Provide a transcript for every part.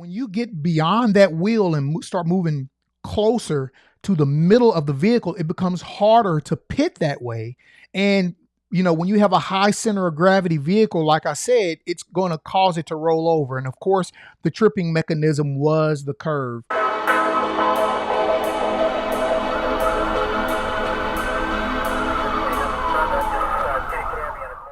when you get beyond that wheel and start moving closer to the middle of the vehicle, it becomes harder to pit that way. And, when you have a high center of gravity vehicle, like I said, it's going to cause it to roll over. And of course, the tripping mechanism was the curve.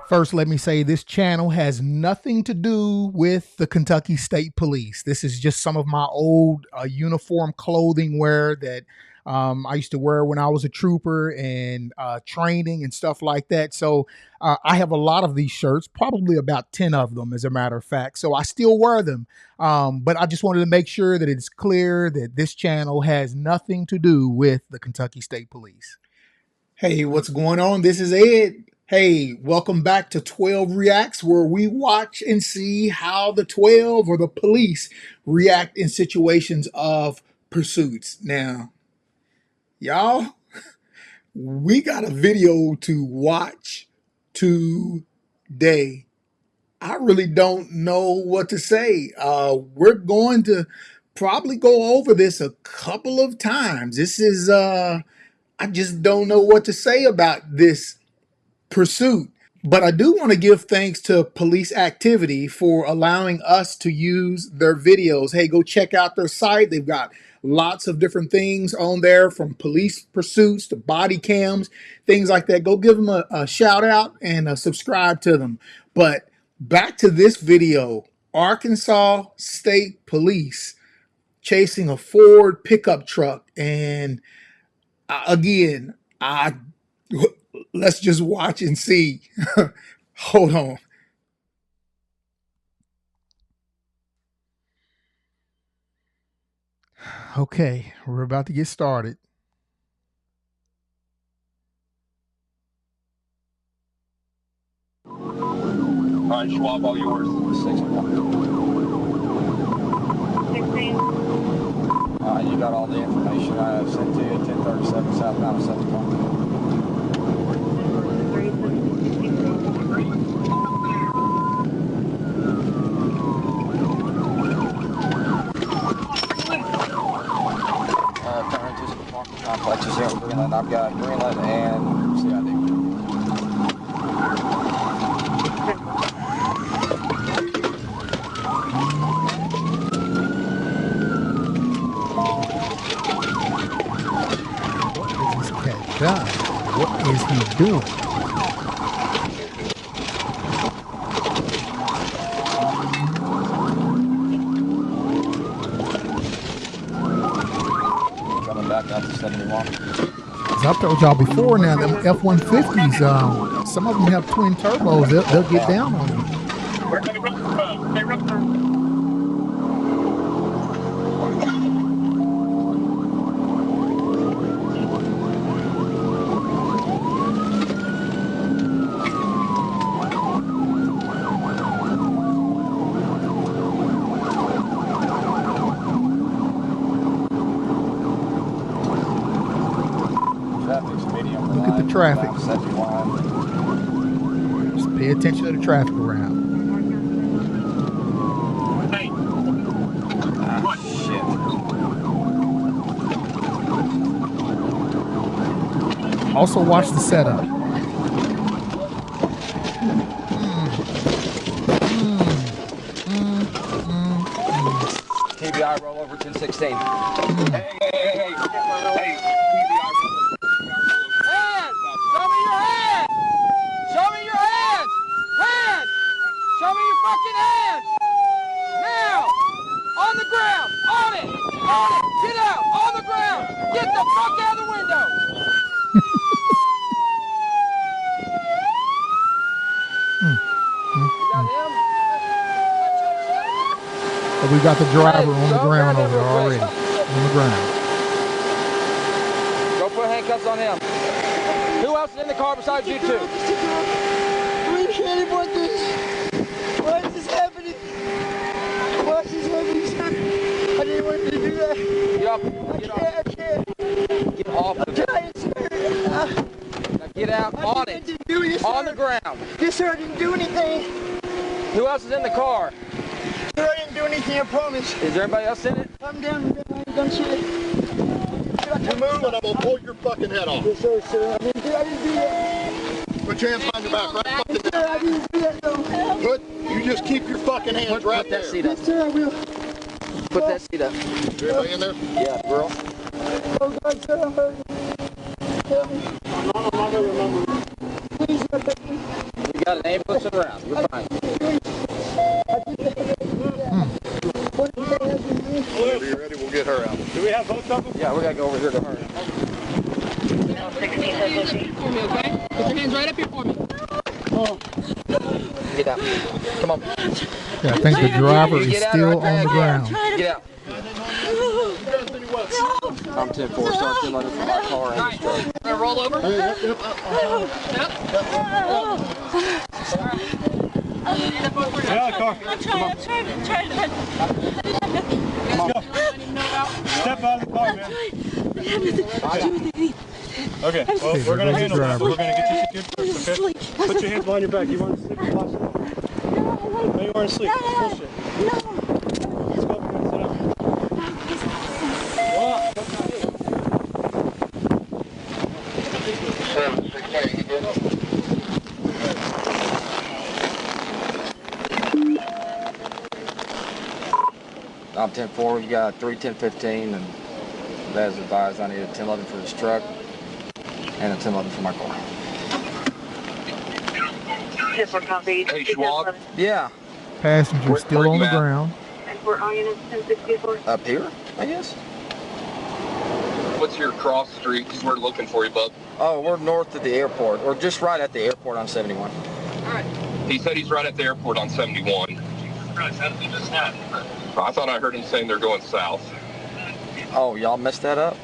First, let me say this channel has nothing to do with the Kentucky State Police. This is just some of my old uniform clothing wear that I used to wear when I was a trooper and training and stuff like that. So I have a lot of these shirts, probably about 10 of them, as a matter of fact. So I still wear them. But I just wanted to make sure that it's clear that this channel has nothing to do with the Kentucky State Police. Hey, what's going on? This is Ed. Hey, welcome back to 12 Reacts, where we watch and see how the 12 or the police react in situations of pursuits. Now, y'all, we got a video to watch today. I really don't know what to say. We're going to probably go over this a couple of times. This is, I just don't know what to say about this pursuit. But I do want to give thanks to Police Activity for allowing us to use their videos. Hey, go check out their site. They've got lots of different things on there, from police pursuits to body cams, things like that. Go give them a shout out and subscribe to them. But back to this video. Arkansas State Police chasing a Ford pickup truck. And again, let's just watch and see. Hold on. Okay, we're about to get started. All right, Schwab, all yours. 6-1. 16. You got all the information I have sent to you. 1037 southbound 71. Complexes here in Greenland. I've got Greenland and CID. What is this cat done? What is he doing? Coming back out to 71. As I've told y'all before now, them F-150s, some of them have twin turbos. They'll get down on you. Where can they run from? They run from. Look at the traffic. Just pay attention to the traffic around. Hey. Shit. Also watch the setup. TBI rollover 1016. Hey. Hey. Fucking hands! Now! On the ground! On it! On it! Get out! On the ground! Get the fuck out of the window! You got him? But we got the driver on the ground over there already. On the ground. Go put handcuffs on him. Who else is in the car besides you two? We can't want this. Why is this happening? Why is this happening, sir? I didn't want you to do that. Get off. I can't. Get off. I'm trying, sir. Now get out. On I it. didn't do it, sir. On the ground. Yes, sir, I didn't do anything. Who else is in the car? Sir, I didn't do anything, I promise. Is there anybody else in it? I'm down. I ain't done shit. You move and I'm gonna pull your fucking head off. Yes, sir. I didn't do that. Put your hands behind your back, right fucking Yes, sir, I didn't do that, though. You just keep your fucking hands right Put there. that seat up. Yes, sir, I will. Put that seat up. Is everybody in there? Yeah, girl. Oh, God, sir, I'm hurting. Help me. Please, help me. We got an ambulance around. You're fine. Whenever you're ready, we'll get her out. Do we have both of them? Yeah, we gotta go over here to her. For me, okay? Put your hands right up here for me. Get out. Come on. Yeah, I think the driver is Get out still right on the back. ground. Get out. I'm 10-4, start 10 letter from my car and this truck. Gonna roll over. Yep. Yeah, car. I'm trying. Step out of the car, man. Okay, well, we're gonna handle that. We're gonna get you secured first, okay? Put your hands behind your back. You want to sleep or pass it off? No, you want to sleep. Push it. Let's go. Sit down. I'm 10-4, you got 3-10-15, and as advised, I need a 10-11 for this truck and a 10-11 for my car. Hey, Schwab. Yeah, Passenger still on the ground. And we're on unit 1064. up here, I guess. What's your cross street? Because we're looking for you, bub. Oh, we're north of the airport, or just right at the airport on 71. He said he's right at the airport on 71. I thought I heard him saying they're going south. Oh, y'all messed that up?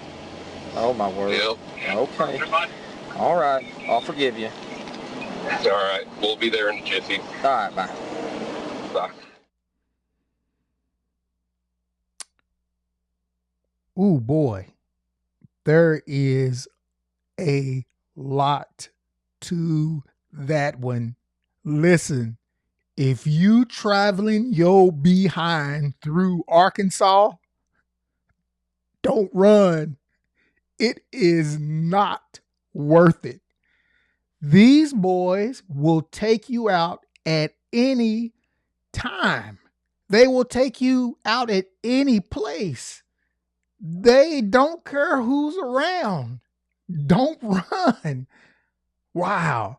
Oh, my word. Yep. Okay. All right, I'll forgive you. All right. We'll be there in a jiffy. All right, bye. Bye. Ooh, boy. There is a lot to that one. Listen, if you traveling your behind through Arkansas, don't run. It is not worth it. These boys will take you out at any time. They will take you out at any place. They don't care who's around. Don't run. Wow.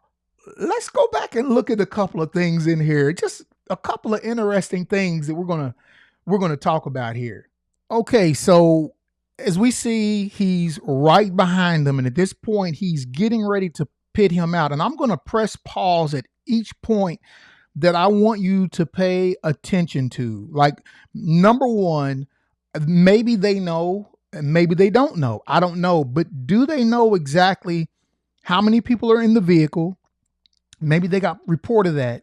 Let's go back and look at a couple of things in here. Just a couple of interesting things that we're going to talk about here. Okay, so as we see, he's right behind them, and at this point he's getting ready to pit him out, and I'm going to press pause at each point that I want you to pay attention to. Like, number one, maybe they know, and maybe they don't know. I don't know, but do they know exactly how many people are in the vehicle? Maybe they got reported that.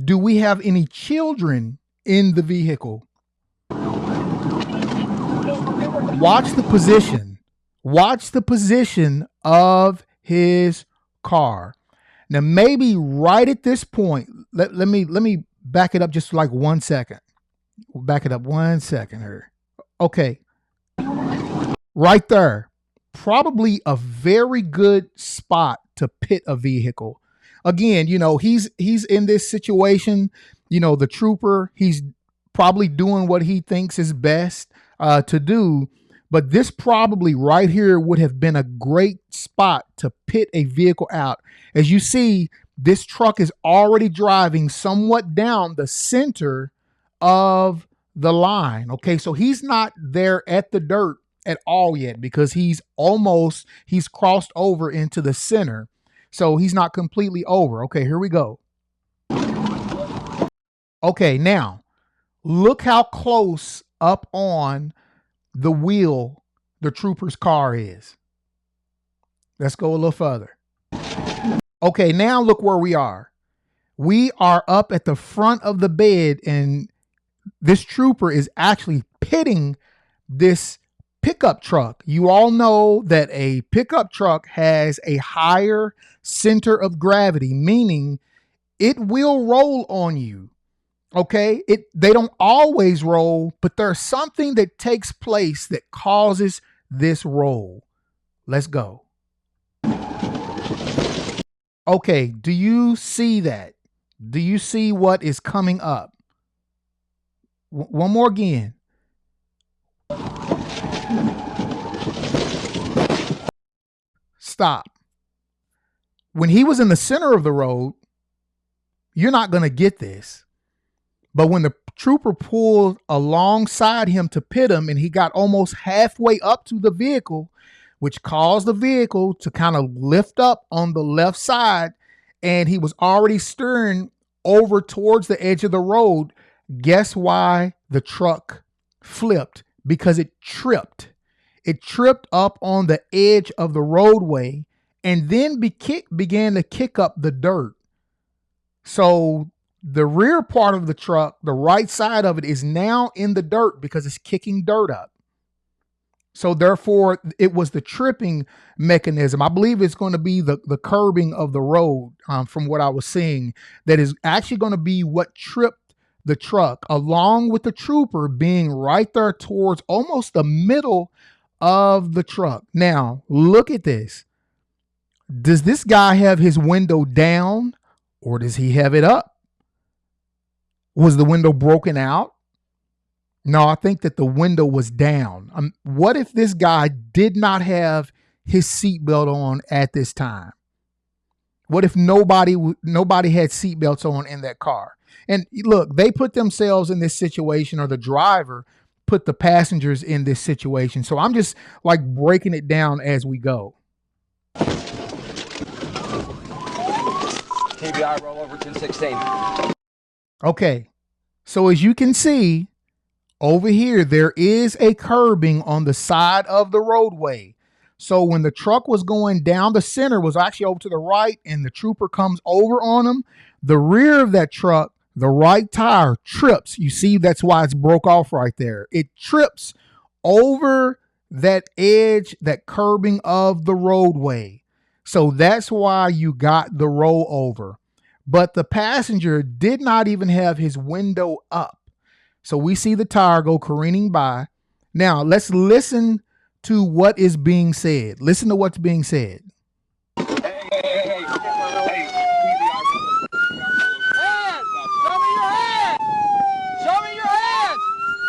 Do we have any children in the vehicle? Watch the position. Watch the position of his car. Now, maybe right at this point, let me back it up just like 1 second. We'll back it up 1 second here. Okay. Right there. Probably a very good spot to pit a vehicle. Again, you know, he's in this situation, you know, the trooper, he's probably doing what he thinks is best to do. But this probably right here would have been a great spot to pit a vehicle out. As you see, this truck is already driving somewhat down the center of the line. Okay, so he's not there at the dirt at all yet because he's crossed over into the center. So he's not completely over. Okay, here we go. Okay, now look how close up on the wheel the trooper's car is. Let's go a little further. Okay, now look where we are. We are up at the front of the bed, and this trooper is actually pitting this pickup truck. You all know that a pickup truck has a higher center of gravity, meaning it will roll on you. Okay, they don't always roll, but there's something that takes place that causes this roll. Let's go. Okay, do you see that? Do you see what is coming up? One more again. Stop. When he was in the center of the road, you're not going to get this. But when the trooper pulled alongside him to pit him and he got almost halfway up to the vehicle, which caused the vehicle to kind of lift up on the left side, and he was already steering over towards the edge of the road, guess why the truck flipped? Because it tripped. It tripped up on the edge of the roadway and then began to kick up the dirt. So the rear part of the truck, the right side of it, is now in the dirt because it's kicking dirt up. So therefore, it was the tripping mechanism. I believe it's going to be the curbing of the road, from what I was seeing, that is actually going to be what tripped the truck, along with the trooper being right there towards almost the middle of the truck. Now, look at this. Does this guy have his window down or does he have it up? Was the window broken out? No, I think that the window was down. What if this guy did not have his seatbelt on at this time? What if nobody had seatbelts on in that car? And look, they put themselves in this situation, or the driver put the passengers in this situation. So I'm just like breaking it down as we go. TBI rollover 1016. Okay, so as you can see, over here, there is a curbing on the side of the roadway. So when the truck was going down the center, was actually over to the right, and the trooper comes over on him, the rear of that truck, the right tire trips. You see, that's why it's broke off right there. It trips over that edge, that curbing of the roadway. So that's why you got the rollover. But the passenger did not even have his window up. So we see the tire go careening by. Now let's listen to what is being said. Listen to what's being said. Hands! Show me your hands! Show me your hands!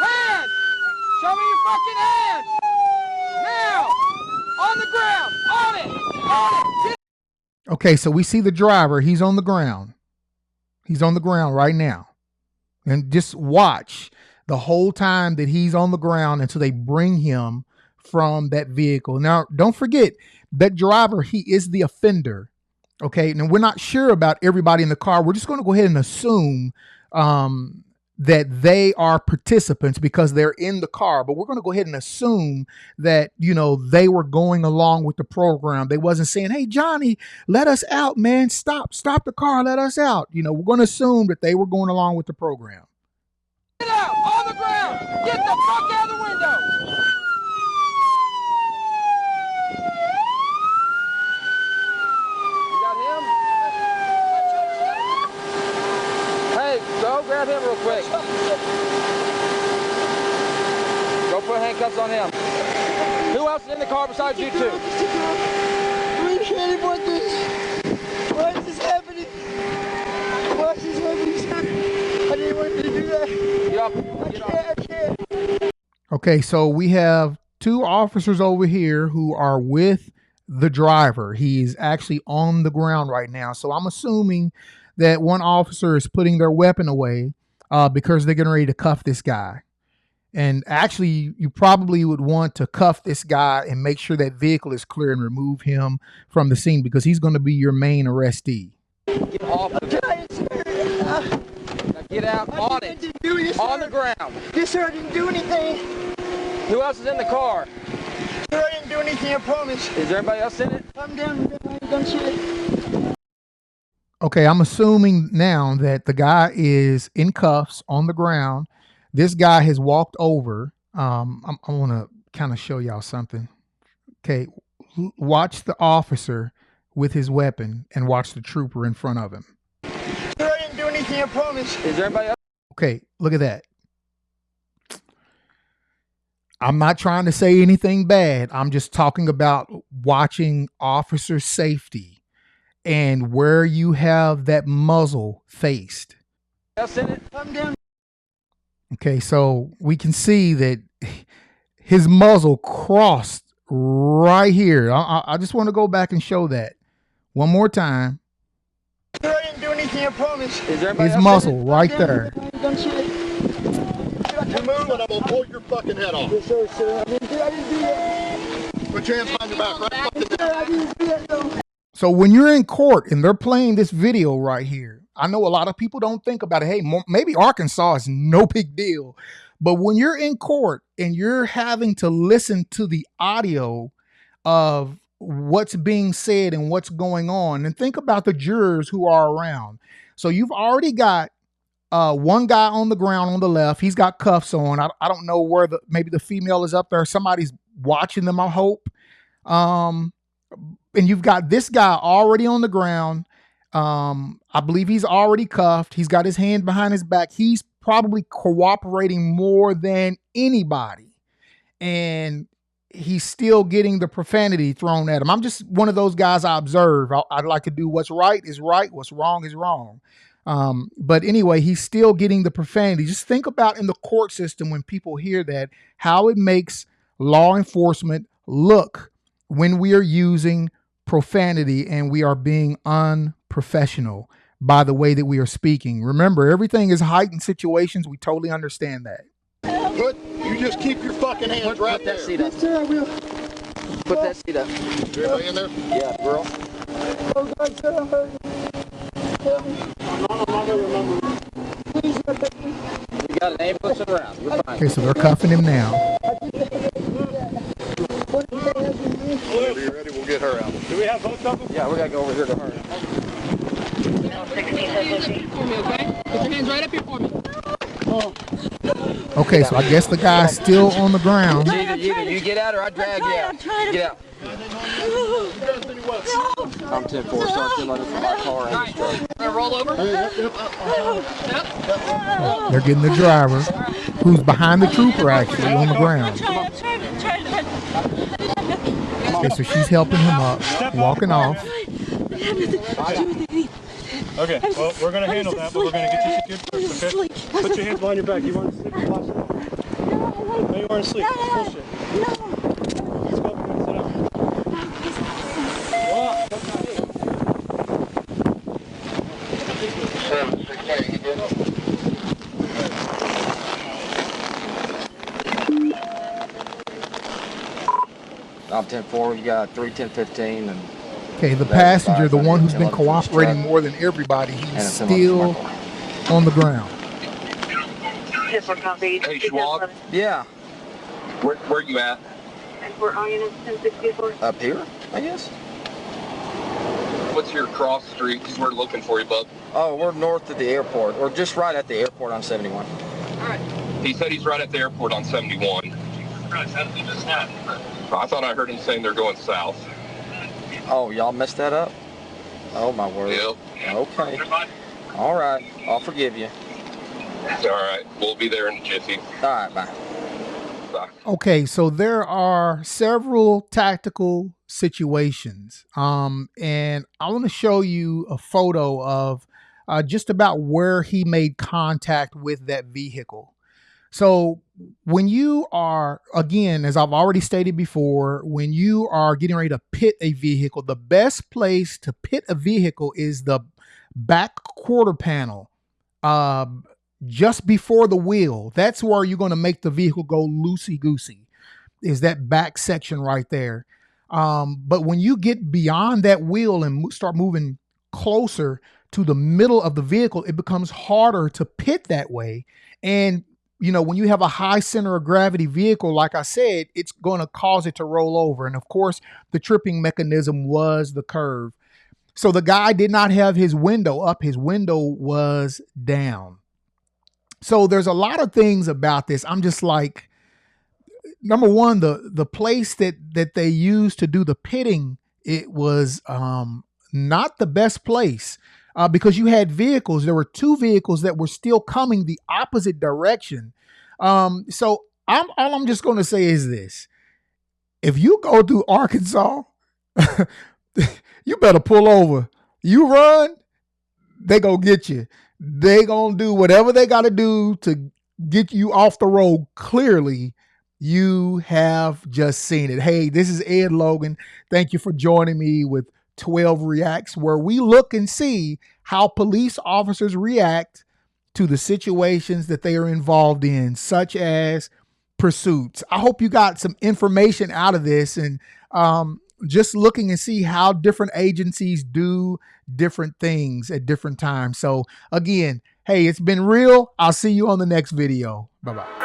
Hands! Show me your fucking hands! Now! On the ground! On it! On it! Okay, so we see the driver. He's on the ground. He's on the ground right now. And just watch the whole time that he's on the ground until they bring him from that vehicle. Now, don't forget that driver, he is the offender. Okay. Now, we're not sure about everybody in the car. We're just going to go ahead and assume that they are participants because they're in the car. But we're going to go ahead and assume that, they were going along with the program. They wasn't saying, hey, Johnny, let us out, man. Stop the car. Let us out. We're going to assume that they were going along with the program. Get out! On the ground! Get the fuck out of the window! You got him? Hey, go grab him real quick. Go put handcuffs on him. Who else is in the car besides you two? We can't want this. Why is this happening? Why is this happening, sir? I didn't want you to do that. Get off. I can't. Okay, so we have two officers over here who are with the driver. He's actually on the ground right now. So I'm assuming that one officer is putting their weapon away because they're getting ready to cuff this guy. And actually, you probably would want to cuff this guy and make sure that vehicle is clear and remove him from the scene because he's going to be your main arrestee. Get off of it. Now get out on it. On the ground. Yes, sir, I didn't do anything. Who else is in the car? Sir, I didn't do anything, I promise. Is there anybody else in it? I'm down. I ain't done shit. Okay, I'm assuming now that the guy is in cuffs on the ground. This guy has walked over. I want to kind of show y'all something. Okay, watch the officer with his weapon and watch the trooper in front of him. Sir, I didn't do anything, I promise. Is there anybody else? Okay, look at that. I'm not trying to say anything bad. I'm just talking about watching officer safety and where you have that muzzle faced. Okay, so we can see that his muzzle crossed right here. I just want to go back and show that one more time. I didn't do anything, I promise. His muzzle right there. You move and I'm gonna pull your fucking head off. Yes, sir. I didn't do that. Put your hands behind your back, right fucking Sir, I didn't do that, though. So when you're in court and they're playing this video right here, I know a lot of people don't think about it. Hey, maybe Arkansas is no big deal. But when you're in court and you're having to listen to the audio of what's being said and what's going on, and think about the jurors who are around. So you've already got one guy on the ground on the left. He's got cuffs on. I don't know where maybe the female is up there. Somebody's watching them, I hope. And you've got this guy already on the ground. I believe he's already cuffed. He's got his hand behind his back. He's probably cooperating more than anybody. And he's still getting the profanity thrown at him. I'm just one of those guys I observe. I'd like to do what's right is right, what's wrong is wrong. But anyway, he's still getting the profanity. Just think about in the court system when people hear that, how it makes law enforcement look when we are using profanity and we are being unprofessional by the way that we are speaking. Remember, everything is heightened situations. We totally understand that. You just keep your fucking hands right there. Put that seat up. Yes, sir, I will. Put that seat up. Is everybody in there? Yeah, girl. Oh, God, sir, I'm hurting. Help me. Please, sir, take me. You got an ambulance around. You're fine. Okay, so they're cuffing him now. Whenever you're ready, we'll get her out. Do we have both of them? Yeah, we gotta go over here to her. For me, okay? Put your hands right up here for me. Okay, so I guess the guy's still on the ground. Either you get out or I drag you out. Get out. I'm 10-4, start 10 letter from my car and his truck. Roll over. They're getting the driver, who's behind the trooper actually, on the ground. Okay, so she's helping him up, walking off. Okay, well, we're going to handle that, but we're going to get you secured first, okay? Put your hands behind your back. You want to sleep or pass it off? No, you want to sleep. Bullshit. Let's go up and sit down. I'm 10-4, you got 3-10-15 and Okay, the passenger, the one who's been cooperating more than everybody, he's still on the ground. Hey, Schwab. yeah, Where you at? We're on unit 1064. up here, I guess. What's your cross street? Because we're looking for you, bub. Oh, we're north of the airport, or just right at the airport on 71. All right. He said he's right at the airport on 71. I thought I heard him saying they're going south. Oh, y'all messed that up? Oh, my word. Yep. Okay. All right, I'll forgive you. All right. We'll be there in a jiffy. All right, bye. Bye. Okay, so there are several tactical situations. And I want to show you a photo of just about where he made contact with that vehicle. So when you are, again, as I've already stated before, when you are getting ready to pit a vehicle, the best place to pit a vehicle is the back quarter panel, just before the wheel. That's where you're going to make the vehicle go loosey-goosey, is that back section right there. But when you get beyond that wheel and start moving closer to the middle of the vehicle, it becomes harder to pit that way. And you know, when you have a high center of gravity vehicle, like I said, it's going to cause it to roll over. And of course, the tripping mechanism was the curve. So the guy did not have his window up. His window was down. So there's a lot of things about this. I'm just like, number one, the place that they used to do the pitting, it was not the best place. because you had vehicles. There were two vehicles that were still coming the opposite direction. So all I'm just going to say is this. If you go through Arkansas, you better pull over. You run, they gonna get you. They gonna do whatever they got to do to get you off the road. Clearly, you have just seen it. Hey, this is Ed Logan. Thank you for joining me with 12 Reacts, where we look and see how police officers react to the situations that they are involved in, such as pursuits. I hope you got some information out of this, and just looking and see how different agencies do different things at different times. So again, hey, it's been real. I'll see you on the next video. Bye-bye.